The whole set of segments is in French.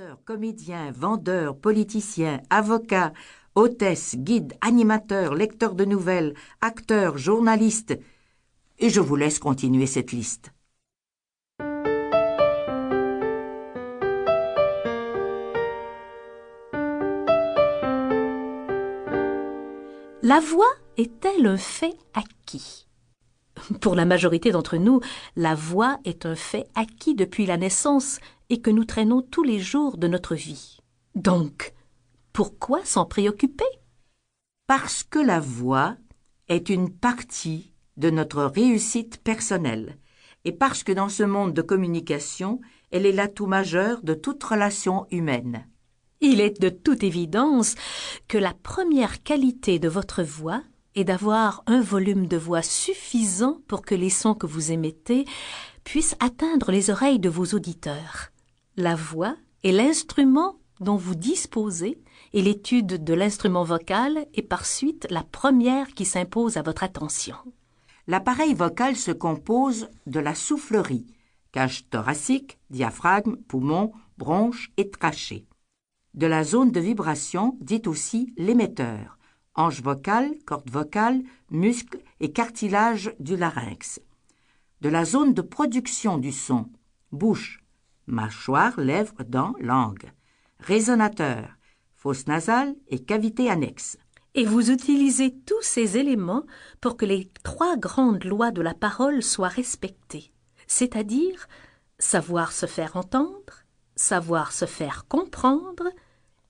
Chanteur, comédien, vendeur, politicien, avocat, hôtesse, guide, animateur, lecteur de nouvelles, acteur, journaliste. Et je vous laisse continuer cette liste. La voix est-elle un fait acquis? Pour la majorité d'entre nous, la voix est un fait acquis depuis la naissance et que nous traînons tous les jours de notre vie. Donc, pourquoi s'en préoccuper? Parce que la voix est une partie de notre réussite personnelle et parce que dans ce monde de communication, elle est l'atout majeur de toute relation humaine. Il est de toute évidence que la première qualité de votre voix est d'avoir un volume de voix suffisant pour que les sons que vous émettez puissent atteindre les oreilles de vos auditeurs. La voix est l'instrument dont vous disposez et l'étude de l'instrument vocal est par suite la première qui s'impose à votre attention. L'appareil vocal se compose de la soufflerie, cage thoracique, diaphragme, poumon, bronche et trachée. De la zone de vibration, dite aussi l'émetteur, hanche vocale, corde vocale, muscles et cartilage du larynx. De la zone de production du son, bouche, mâchoire, lèvres, dents, langue. Résonateur, fosse nasale et cavité annexe. Et vous utilisez tous ces éléments pour que les 3 grandes lois de la parole soient respectées, c'est-à-dire savoir se faire entendre, savoir se faire comprendre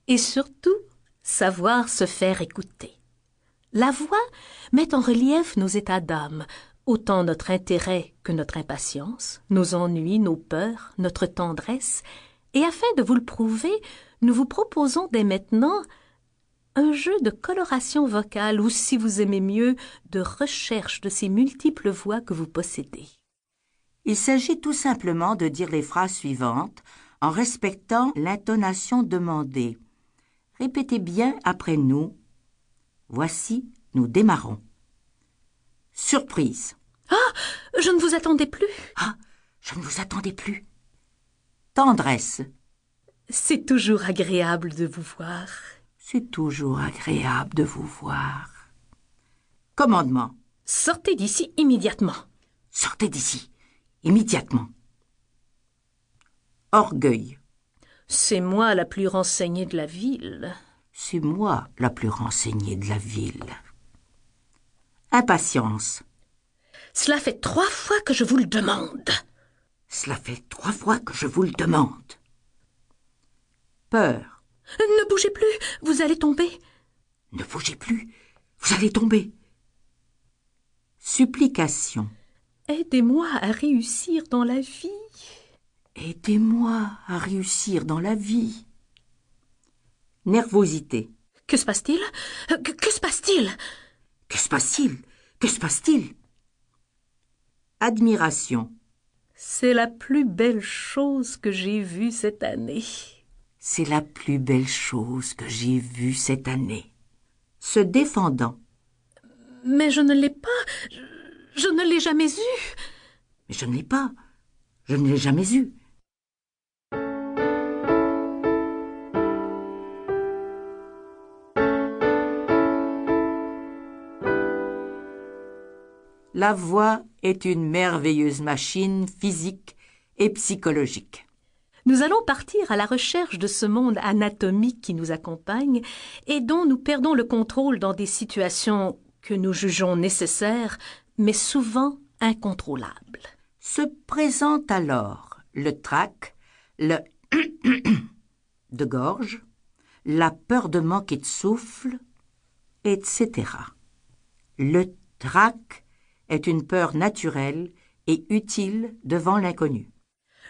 et surtout savoir se faire écouter. La voix met en relief nos états d'âme, autant notre intérêt que notre impatience, nos ennuis, nos peurs, notre tendresse, et afin de vous le prouver, nous vous proposons dès maintenant un jeu de coloration vocale ou, si vous aimez mieux, de recherche de ces multiples voix que vous possédez. Il s'agit tout simplement de dire les phrases suivantes en respectant l'intonation demandée. Répétez bien après nous. Voici, nous démarrons. Surprise. Ah, je ne vous attendais plus. Ah, je ne vous attendais plus. Tendresse. C'est toujours agréable de vous voir. C'est toujours agréable de vous voir. Commandement. Sortez d'ici immédiatement. Sortez d'ici, immédiatement. Orgueil. C'est moi la plus renseignée de la ville. C'est moi la plus renseignée de la ville. Impatience. Cela fait 3 fois que je vous le demande. Cela fait 3 fois que je vous le demande. Peur. Ne bougez plus, vous allez tomber. Ne bougez plus, vous allez tomber. Supplication. Aidez-moi à réussir dans la vie. Aidez-moi à réussir dans la vie. Nervosité. Que se passe-t-il? Que se passe-t-il? Que se passe-t-il? Que se passe-t-il? Admiration. C'est la plus belle chose que j'ai vue cette année. C'est la plus belle chose que j'ai vue cette année. Se défendant. Mais je ne l'ai pas. Je ne l'ai jamais eue. Mais je ne l'ai pas. Je ne l'ai jamais eue. La voix est une merveilleuse machine physique et psychologique. Nous allons partir à la recherche de ce monde anatomique qui nous accompagne et dont nous perdons le contrôle dans des situations que nous jugeons nécessaires, mais souvent incontrôlables. Se présente alors le trac, le de gorge, la peur de manquer de souffle, etc. Le trac est une peur naturelle et utile devant l'inconnu.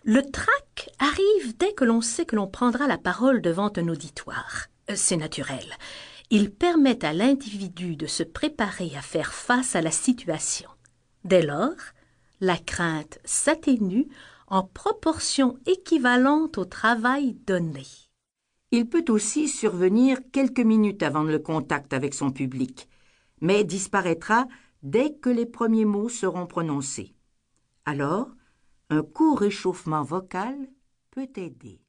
Le trac arrive dès que l'on sait que l'on prendra la parole devant un auditoire. C'est naturel. Il permet à l'individu de se préparer à faire face à la situation. Dès lors, la crainte s'atténue en proportion équivalente au travail donné. Il peut aussi survenir quelques minutes avant le contact avec son public, mais disparaîtra dès que les premiers mots seront prononcés. Alors, un court réchauffement vocal peut aider.